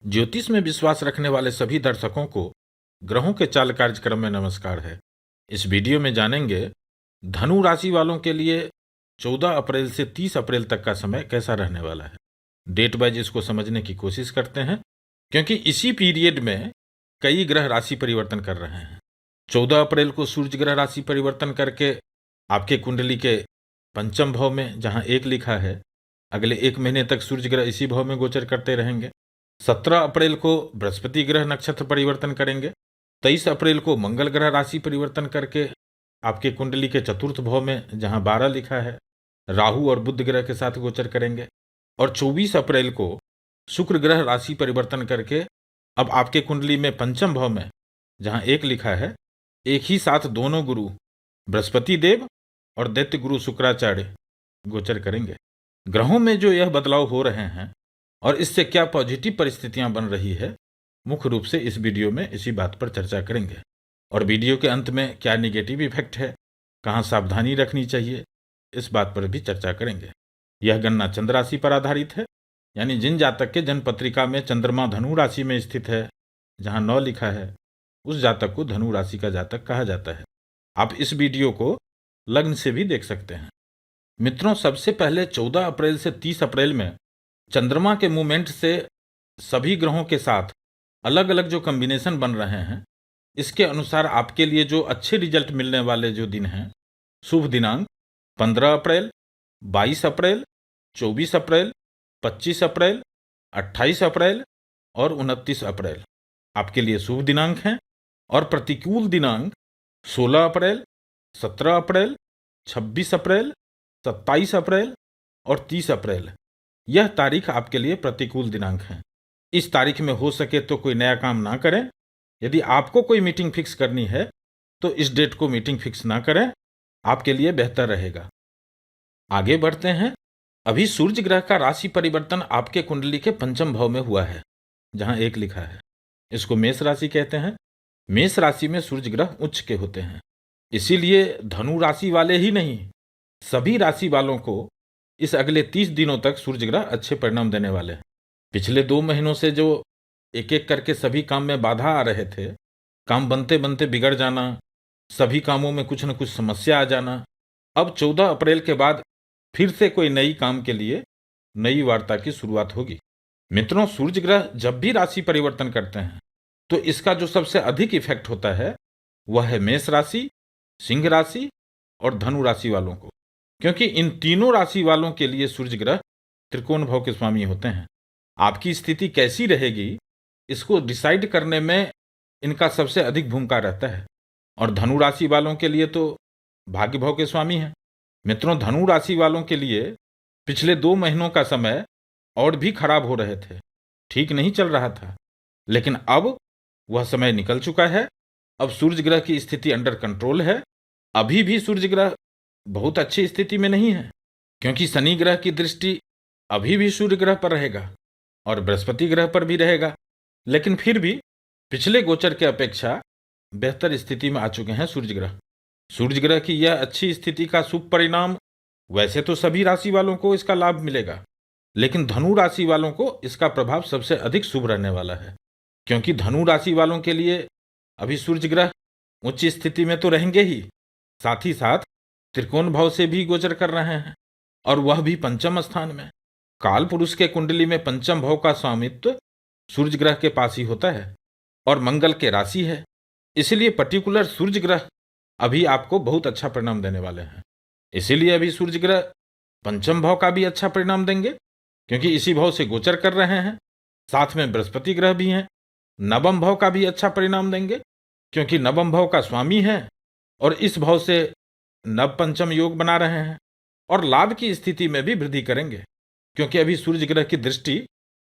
ज्योतिष में विश्वास रखने वाले सभी दर्शकों को ग्रहों के चाल कार्यक्रम में नमस्कार है। इस वीडियो में जानेंगे धनु राशि वालों के लिए 14 अप्रैल से 30 अप्रैल तक का समय कैसा रहने वाला है। डेट वाइज इसको समझने की कोशिश करते हैं, क्योंकि इसी पीरियड में कई ग्रह राशि परिवर्तन कर रहे हैं। 14 अप्रैल को सूर्य ग्रह राशि परिवर्तन करके आपके कुंडली के पंचम भाव में, जहां 1 लिखा है, अगले 1 महीने तक सूर्य ग्रह इसी भाव में गोचर करते रहेंगे। 17 अप्रैल को बृहस्पति ग्रह नक्षत्र परिवर्तन करेंगे। 23 अप्रैल को मंगल ग्रह राशि परिवर्तन करके आपके कुंडली के चतुर्थ भाव में, जहां 12 लिखा है, राहु और बुध ग्रह के साथ गोचर करेंगे। और 24 अप्रैल को शुक्र ग्रह राशि परिवर्तन करके अब आपके कुंडली में पंचम भाव में, जहां 1 लिखा है, एक ही साथ दोनों गुरु बृहस्पति देव और दैत्य गुरु शुक्राचार्य गोचर करेंगे। ग्रहों में जो यह बदलाव हो रहे हैं और इससे क्या पॉजिटिव परिस्थितियां बन रही है, मुख्य रूप से इस वीडियो में इसी बात पर चर्चा करेंगे। और वीडियो के अंत में क्या निगेटिव इफेक्ट है, कहाँ सावधानी रखनी चाहिए, इस बात पर भी चर्चा करेंगे। यह गणना चंद्र राशि पर आधारित है, यानी जिन जातक के जन्म पत्रिका में चंद्रमा धनु राशि में स्थित है, जहां 9 लिखा है, उस जातक को धनु राशि का जातक कहा जाता है। आप इस वीडियो को लग्न से भी देख सकते हैं। मित्रों, सबसे पहले 14 अप्रैल से 30 अप्रैल में चंद्रमा के मूवमेंट से सभी ग्रहों के साथ अलग अलग जो कॉम्बिनेशन बन रहे हैं, इसके अनुसार आपके लिए जो अच्छे रिजल्ट मिलने वाले जो दिन हैं, शुभ दिनांक 15 अप्रैल, 22 अप्रैल, 24 अप्रैल, 25 अप्रैल, 28 अप्रैल और 29 अप्रैल आपके लिए शुभ दिनांक हैं। और प्रतिकूल दिनांक 16 अप्रैल, 17 अप्रैल, 26 अप्रैल, 27 अप्रैल और 30 अप्रैल, यह तारीख आपके लिए प्रतिकूल दिनांक है। इस तारीख में हो सके तो कोई नया काम ना करें। यदि आपको कोई मीटिंग फिक्स करनी है तो इस डेट को मीटिंग फिक्स ना करें, आपके लिए बेहतर रहेगा। आगे बढ़ते हैं। अभी सूर्य ग्रह का राशि परिवर्तन आपके कुंडली के पंचम भाव में हुआ है, जहां 1 लिखा है। इसको मेष राशि कहते हैं। मेष राशि में सूर्य ग्रह उच्च के होते हैं, इसीलिए धनु राशि वाले ही नहीं, सभी राशि वालों को इस अगले 30 दिनों तक सूर्य ग्रह अच्छे परिणाम देने वाले हैं। पिछले 2 महीनों से जो एक एक करके सभी काम में बाधा आ रहे थे, काम बनते बनते बिगड़ जाना, सभी कामों में कुछ न कुछ समस्या आ जाना, अब 14 अप्रैल के बाद फिर से कोई नई काम के लिए नई वार्ता की शुरुआत होगी। मित्रों, सूर्य ग्रह जब भी राशि परिवर्तन करते हैं तो इसका जो सबसे अधिक इफेक्ट होता है वह है मेष राशि, सिंह राशि और धनु राशि वालों को, क्योंकि इन तीनों राशि वालों के लिए सूर्य ग्रह त्रिकोण भाव के स्वामी होते हैं। आपकी स्थिति कैसी रहेगी, इसको डिसाइड करने में इनका सबसे अधिक भूमिका रहता है। और धनु राशि वालों के लिए तो भाग्य भाव के स्वामी हैं। मित्रों, धनु राशि वालों के लिए पिछले 2 महीनों का समय और भी खराब हो रहे थे, ठीक नहीं चल रहा था, लेकिन अब वह समय निकल चुका है। अब सूर्य ग्रह की स्थिति अंडर कंट्रोल है। अभी भी सूर्य ग्रह बहुत अच्छी स्थिति में नहीं है, क्योंकि शनि ग्रह की दृष्टि अभी भी सूर्य ग्रह पर रहेगा और बृहस्पति ग्रह पर भी रहेगा, लेकिन फिर भी पिछले गोचर के अपेक्षा बेहतर स्थिति में आ चुके हैं सूर्य ग्रह। सूर्य ग्रह की यह अच्छी स्थिति का शुभ परिणाम वैसे तो सभी राशि वालों को इसका लाभ मिलेगा, लेकिन धनु राशि वालों को इसका प्रभाव सबसे अधिक शुभ रहने वाला है, क्योंकि धनु राशि वालों के लिए अभी सूर्य ग्रह उच्च स्थिति में तो रहेंगे ही, साथ ही साथ त्रिकोण भाव से भी गोचर कर रहे हैं, और वह भी पंचम स्थान में। काल पुरुष के कुंडली में पंचम भाव का स्वामित्व सूर्य ग्रह के पास ही होता है और मंगल के राशि है, इसलिए पर्टिकुलर सूर्य ग्रह अभी आपको बहुत अच्छा परिणाम देने वाले हैं। इसीलिए अभी सूर्य ग्रह पंचम भाव का भी अच्छा परिणाम देंगे, क्योंकि इसी भाव से गोचर कर रहे हैं। साथ में बृहस्पति ग्रह भी हैं, नवम भाव का भी अच्छा परिणाम देंगे, क्योंकि नवम भाव का स्वामी है और इस भाव से नव पंचम योग बना रहे हैं। और लाभ की स्थिति में भी वृद्धि करेंगे, क्योंकि अभी सूर्य ग्रह की दृष्टि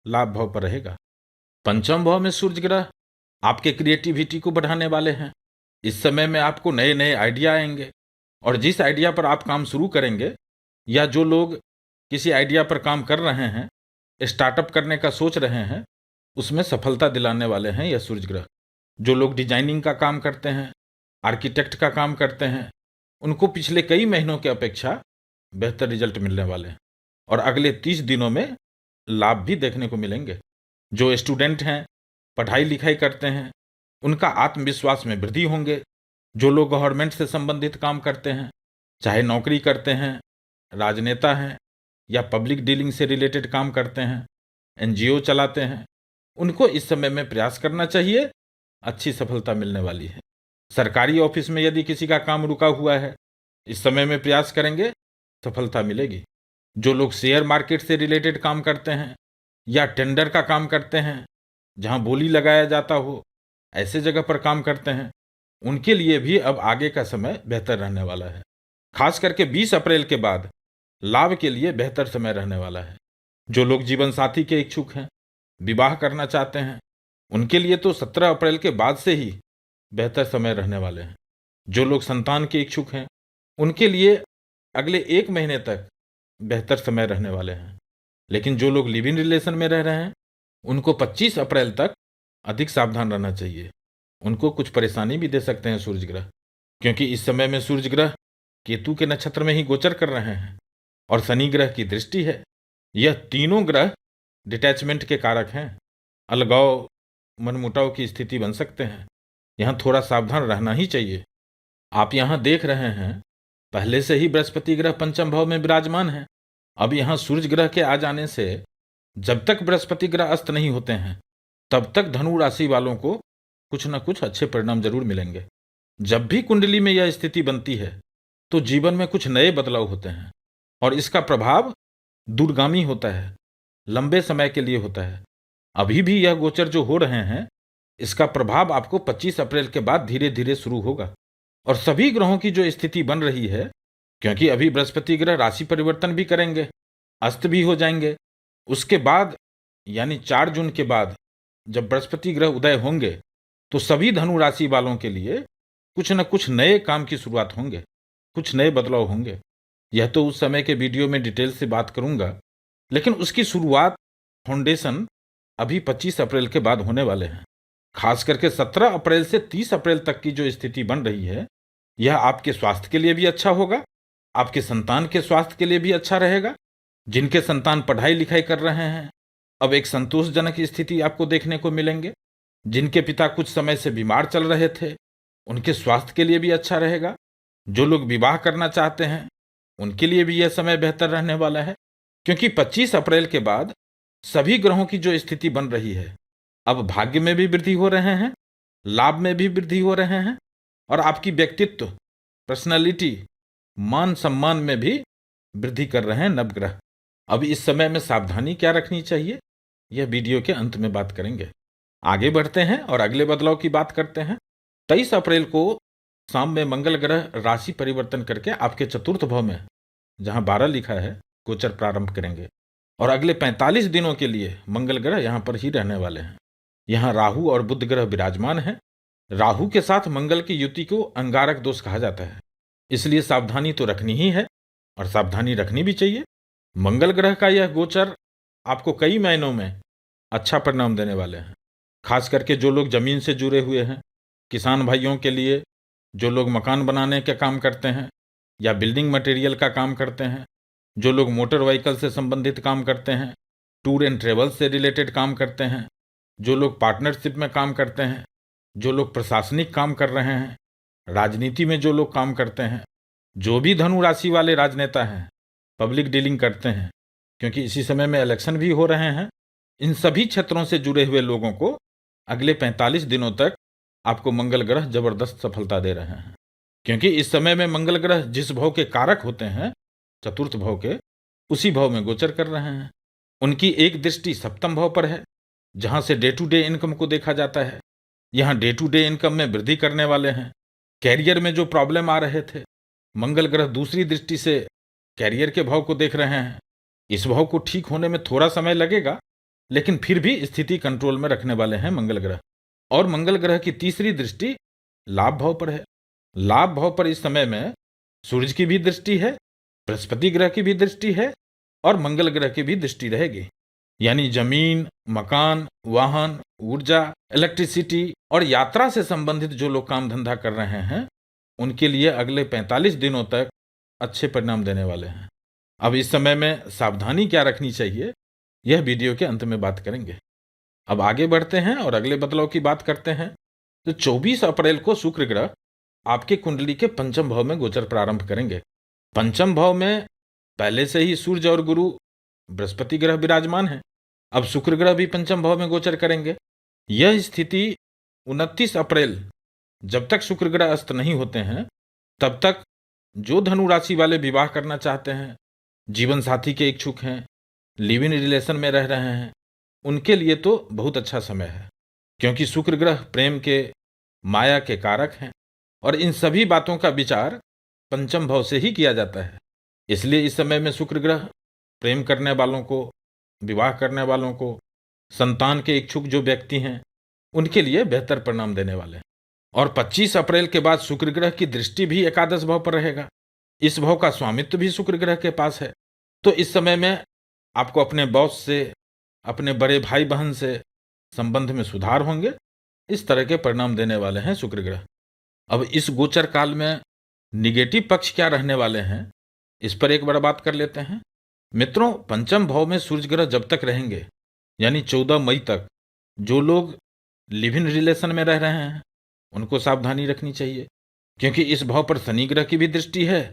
लाभ भाव पर रहेगा। पंचम भाव में सूर्य ग्रह आपके क्रिएटिविटी को बढ़ाने वाले हैं। इस समय में आपको नए नए आइडिया आएंगे, और जिस आइडिया पर आप काम शुरू करेंगे, या जो लोग किसी आइडिया पर काम कर रहे हैं, स्टार्टअप करने का सोच रहे हैं, उसमें सफलता दिलाने वाले हैं यह सूर्य ग्रह। जो लोग डिजाइनिंग का काम करते हैं, आर्किटेक्ट का काम करते हैं, उनको पिछले कई महीनों की अपेक्षा बेहतर रिजल्ट मिलने वाले हैं और अगले 30 दिनों में लाभ भी देखने को मिलेंगे। जो स्टूडेंट हैं, पढ़ाई लिखाई करते हैं, उनका आत्मविश्वास में वृद्धि होंगे। जो लोग गवर्नमेंट से संबंधित काम करते हैं, चाहे नौकरी करते हैं, राजनेता हैं या पब्लिक डीलिंग से रिलेटेड काम करते हैं, एनजीओ चलाते हैं, उनको इस समय में प्रयास करना चाहिए। अच्छी सफलता मिलने वाली है। सरकारी ऑफिस में यदि किसी का काम रुका हुआ है, इस समय में प्रयास करेंगे, सफलता मिलेगी। जो लोग शेयर मार्केट से रिलेटेड काम करते हैं या टेंडर का काम करते हैं, जहां बोली लगाया जाता हो, ऐसे जगह पर काम करते हैं, उनके लिए भी अब आगे का समय बेहतर रहने वाला है। खास करके 20 अप्रैल के बाद लाभ के लिए बेहतर समय रहने वाला है। जो लोग जीवन साथी के इच्छुक हैं, विवाह करना चाहते हैं, उनके लिए तो 17 अप्रैल के बाद से ही बेहतर समय रहने वाले हैं। जो लोग संतान के इच्छुक हैं, उनके लिए अगले 1 महीने तक बेहतर समय रहने वाले हैं। लेकिन जो लोग लिव इन रिलेशन में रह रहे हैं, उनको 25 अप्रैल तक अधिक सावधान रहना चाहिए। उनको कुछ परेशानी भी दे सकते हैं सूर्य ग्रह, क्योंकि इस समय में सूर्य ग्रह केतु के नक्षत्र में ही गोचर कर रहे हैं और शनि ग्रह की दृष्टि है। यह तीनों ग्रह डिटैचमेंट के कारक हैं। अलगाव, मनमुटाव की स्थिति बन सकते हैं। यहाँ थोड़ा सावधान रहना ही चाहिए। आप यहाँ देख रहे हैं, पहले से ही बृहस्पति ग्रह पंचम भाव में विराजमान है। अब यहाँ सूर्य ग्रह के आ जाने से जब तक बृहस्पति ग्रह अस्त नहीं होते हैं, तब तक धनु राशि वालों को कुछ न कुछ अच्छे परिणाम जरूर मिलेंगे। जब भी कुंडली में यह स्थिति बनती है, तो जीवन में कुछ नए बदलाव होते हैं और इसका प्रभाव दूरगामी होता है, लंबे समय के लिए होता है। अभी भी यह गोचर जो हो रहे हैं, इसका प्रभाव आपको 25 अप्रैल के बाद धीरे धीरे शुरू होगा। और सभी ग्रहों की जो स्थिति बन रही है, क्योंकि अभी बृहस्पति ग्रह राशि परिवर्तन भी करेंगे, अस्त भी हो जाएंगे, उसके बाद यानी 4 जून के बाद जब बृहस्पति ग्रह उदय होंगे, तो सभी धनु राशि वालों के लिए कुछ न कुछ नए काम की शुरुआत होंगे, कुछ नए बदलाव होंगे। यह तो उस समय के वीडियो में डिटेल से बात करूंगा, लेकिन उसकी शुरुआत, फाउंडेशन अभी 25 अप्रैल के बाद होने वाले हैं। खास करके 17 अप्रैल से 30 अप्रैल तक की जो स्थिति बन रही है, यह आपके स्वास्थ्य के लिए भी अच्छा होगा, आपके संतान के स्वास्थ्य के लिए भी अच्छा रहेगा। जिनके संतान पढ़ाई लिखाई कर रहे हैं, अब एक संतोषजनक स्थिति आपको देखने को मिलेंगे। जिनके पिता कुछ समय से बीमार चल रहे थे, उनके स्वास्थ्य के लिए भी अच्छा रहेगा। जो लोग विवाह करना चाहते हैं, उनके लिए भी यह समय बेहतर रहने वाला है, क्योंकि 25 अप्रैल के बाद सभी ग्रहों की जो स्थिति बन रही है, अब भाग्य में भी वृद्धि हो रहे हैं, लाभ में भी वृद्धि हो रहे हैं और आपकी व्यक्तित्व, पर्सनालिटी, मान सम्मान में भी वृद्धि कर रहे हैं नवग्रह। अब इस समय में सावधानी क्या रखनी चाहिए, यह वीडियो के अंत में बात करेंगे। आगे बढ़ते हैं और अगले बदलाव की बात करते हैं। 23 अप्रैल को शाम में मंगल ग्रह राशि परिवर्तन करके आपके चतुर्थ भाव में, जहां 12 लिखा है, गोचर प्रारंभ करेंगे और अगले 45 दिनों के लिए मंगल ग्रह यहां पर ही रहने वाले हैं। यहां राहु और बुध ग्रह विराजमान है। राहु के साथ मंगल की युति को अंगारक दोष कहा जाता है, इसलिए सावधानी तो रखनी ही है और सावधानी रखनी भी चाहिए। मंगल ग्रह का यह गोचर आपको कई महीनों में अच्छा परिणाम देने वाले हैं। खास करके जो लोग जमीन से जुड़े हुए हैं, किसान भाइयों के लिए, जो लोग मकान बनाने का काम करते हैं या बिल्डिंग मटेरियल का काम करते हैं, जो लोग मोटर व्हीकल से संबंधित काम करते हैं, टूर एंड ट्रेवल से रिलेटेड काम करते हैं, जो लोग पार्टनरशिप में काम करते हैं, जो लोग प्रशासनिक काम कर रहे हैं, राजनीति में जो लोग काम करते हैं, जो भी धनु राशि वाले राजनेता हैं, पब्लिक डीलिंग करते हैं, क्योंकि इसी समय में इलेक्शन भी हो रहे हैं, इन सभी क्षेत्रों से जुड़े हुए लोगों को अगले 45 दिनों तक आपको मंगल ग्रह जबरदस्त सफलता दे रहे हैं। क्योंकि इस समय में मंगल ग्रह जिस भाव के कारक होते हैं, चतुर्थ भाव के, उसी भाव में गोचर कर रहे हैं। उनकी एक दृष्टि सप्तम भाव पर है, जहां से डे टू डे इनकम को देखा जाता है। यहां डे टू डे इनकम में वृद्धि करने वाले हैं। कैरियर में जो प्रॉब्लम आ रहे थे, मंगल ग्रह दूसरी दृष्टि से कैरियर के भाव को देख रहे हैं। इस भाव को ठीक होने में थोड़ा समय लगेगा, लेकिन फिर भी स्थिति कंट्रोल में रखने वाले हैं मंगल ग्रह। और मंगल ग्रह की तीसरी दृष्टि लाभ भाव पर है। लाभ भाव पर इस समय में सूर्य की भी दृष्टि है, बृहस्पति ग्रह की भी दृष्टि है और मंगल ग्रह की भी दृष्टि रहेगी। यानी जमीन, मकान, वाहन, ऊर्जा, इलेक्ट्रिसिटी और यात्रा से संबंधित जो लोग काम धंधा कर रहे हैं, उनके लिए अगले 45 दिनों तक अच्छे परिणाम देने वाले हैं। अब इस समय में सावधानी क्या रखनी चाहिए, यह वीडियो के अंत में बात करेंगे। अब आगे बढ़ते हैं और अगले बदलाव की बात करते हैं। तो 24 अप्रैल को शुक्र ग्रह आपके कुंडली के पंचम भाव में गोचर प्रारंभ करेंगे। पंचम भाव में पहले से ही सूर्य और गुरु बृहस्पति ग्रह विराजमान है। अब शुक्र ग्रह भी पंचम भाव में गोचर करेंगे। यह स्थिति 29 अप्रैल, जब तक शुक्र ग्रह अस्त नहीं होते हैं तब तक जो धनु राशि वाले विवाह करना चाहते हैं, जीवन साथी के इच्छुक हैं, लिव इन रिलेशन में रह रहे हैं, उनके लिए तो बहुत अच्छा समय है, क्योंकि शुक्र ग्रह प्रेम के, माया के कारक हैं और इन सभी बातों का विचार पंचम भाव से ही किया जाता है। इसलिए इस समय में शुक्र ग्रह प्रेम करने वालों को, विवाह करने वालों को, संतान के इच्छुक जो व्यक्ति हैं, उनके लिए बेहतर परिणाम देने वाले हैं। और 25 अप्रैल के बाद शुक्र ग्रह की दृष्टि भी एकादश भाव पर रहेगा। इस भाव का स्वामित्व भी शुक्र ग्रह के पास है। तो इस समय में आपको अपने बॉस से, अपने बड़े भाई बहन से संबंध में सुधार होंगे। इस तरह के परिणाम देने वाले हैं शुक्र ग्रह। अब इस गोचर काल में निगेटिव पक्ष क्या रहने वाले हैं, इस पर एक बार बात कर लेते हैं। मित्रों, पंचम भाव में सूर्य ग्रह जब तक रहेंगे, यानी 14 मई तक, जो लोग लिव इन रिलेशन में रह रहे हैं उनको सावधानी रखनी चाहिए, क्योंकि इस भाव पर शनि ग्रह की भी दृष्टि है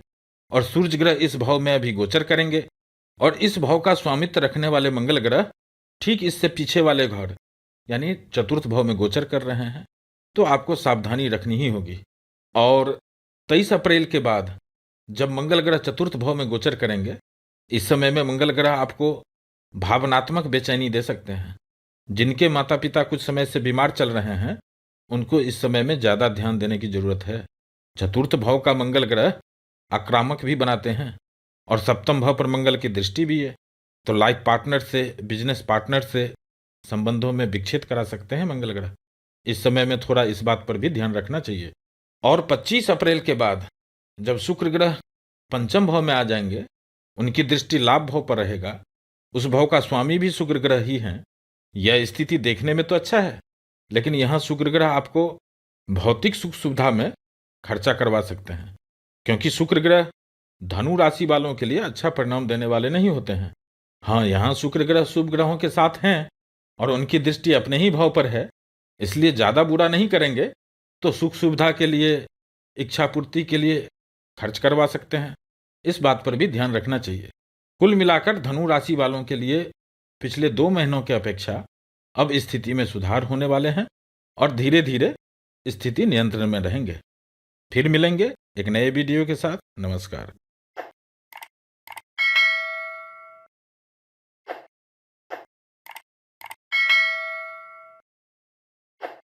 और सूर्य ग्रह इस भाव में अभी गोचर करेंगे। और इस भाव का स्वामित्व रखने वाले मंगल ग्रह ठीक इससे पीछे वाले घर, यानी चतुर्थ भाव में गोचर कर रहे हैं। तो आपको सावधानी रखनी ही होगी। और 23 अप्रैल के बाद जब मंगल ग्रह चतुर्थ भाव में गोचर करेंगे, इस समय में मंगल ग्रह आपको भावनात्मक बेचैनी दे सकते हैं। जिनके माता पिता कुछ समय से बीमार चल रहे हैं, उनको इस समय में ज्यादा ध्यान देने की जरूरत है। चतुर्थ भाव का मंगल ग्रह आक्रामक भी बनाते हैं और सप्तम भाव पर मंगल की दृष्टि भी है, तो लाइफ पार्टनर से, बिजनेस पार्टनर से संबंधों में विच्छेद करा सकते हैं मंगल ग्रह। इस समय में थोड़ा इस बात पर भी ध्यान रखना चाहिए। और 25 अप्रैल के बाद जब शुक्र ग्रह पंचम भाव में आ जाएंगे, उनकी दृष्टि लाभ भाव पर रहेगा। उस भाव का स्वामी भी शुक्र ग्रह ही हैं। यह स्थिति देखने में तो अच्छा है, लेकिन यहाँ शुक्र ग्रह आपको भौतिक सुख सुविधा में खर्चा करवा सकते हैं, क्योंकि शुक्र ग्रह धनु राशि वालों के लिए अच्छा परिणाम देने वाले नहीं होते हैं। हाँ, यहाँ शुक्र ग्रह शुभ ग्रहों के साथ हैं और उनकी दृष्टि अपने ही भाव पर है, इसलिए ज्यादा बुरा नहीं करेंगे, तो सुख सुविधा के लिए, इच्छा पूर्ति के लिए खर्च करवा सकते हैं। इस बात पर भी ध्यान रखना चाहिए। कुल मिलाकर धनु राशि वालों के लिए पिछले 2 महीनों के अपेक्षा अब स्थिति में सुधार होने वाले हैं और धीरे धीरे स्थिति नियंत्रण में रहेंगे। फिर मिलेंगे एक नए वीडियो के साथ। नमस्कार।